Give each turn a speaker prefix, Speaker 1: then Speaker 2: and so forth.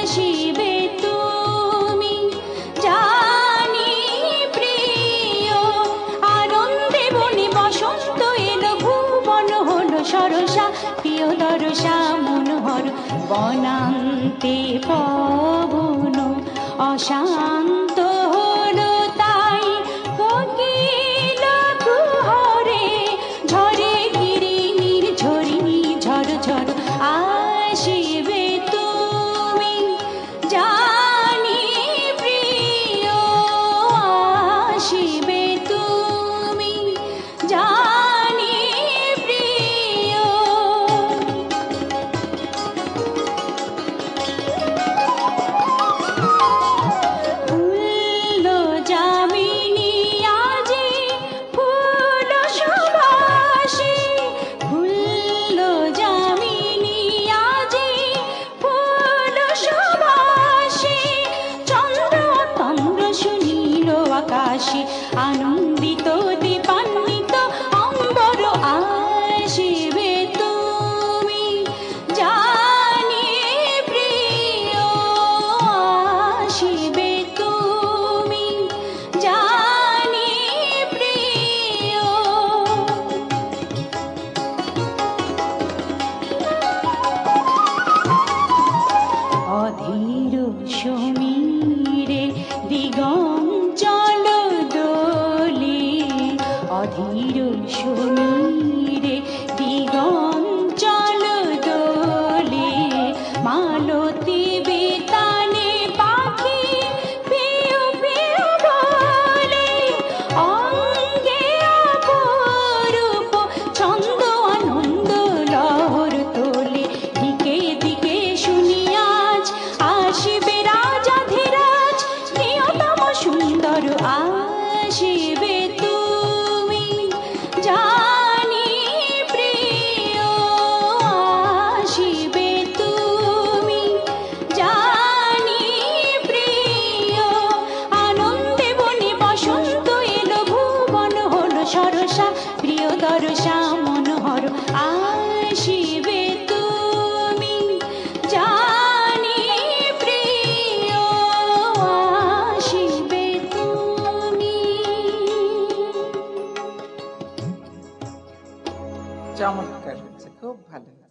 Speaker 1: আসিবে তুমি জানি প্রিয়। আনন্দে বনে বসন্ত এলো, ভুবন হলো সরসা, প্রিয় দরসা মনোহর বনান্তে পবন অশান্ত হলো তাই। কোকিল কুহরে ঝরে গিরি নির্ঝরি ঝর ঝর আসিবে তুমি জানি প্রিয়। আসিবে তুমি জানি প্রিয়। ফুল যামিনী আজি ফুল সুবাসী, ফুল যামিনী আজি ফুল সুবাসী। চন্দ্র তন্দ্র সুনীল আকাশে আনন্দিত দীপান্বিত অম্বর আসিবে তুমি জানি প্রিয়। আসিবে তুমি জানি প্রিয়। অধীর সমীরে দিগঞ্চল দোলে, অধীর সমীরে দিগঞ্চল দোলে। মালতী বেতানে পাখি পিউ পিউ বলে, অঙ্গে অপরূপ ছন্দ আনন্দ লহর তোলে। দিকে দিকে শুনি আজ আসিবে রাজাধিরাজ, প্রিয়তম সুন্দর আসিবে তুমি জানি প্রিয়। আসিবে তুমি জানি প্রিয়। আনন্দে বনে বসন্ত এলো, ভুবন হলো সরসা, প্রিয় দরসা মনোহর আসিবে তুমি জানি প্রিয়। আসিবে তুমি।
Speaker 2: চমৎকার হয়েছে, খুব ভালো হয়েছে।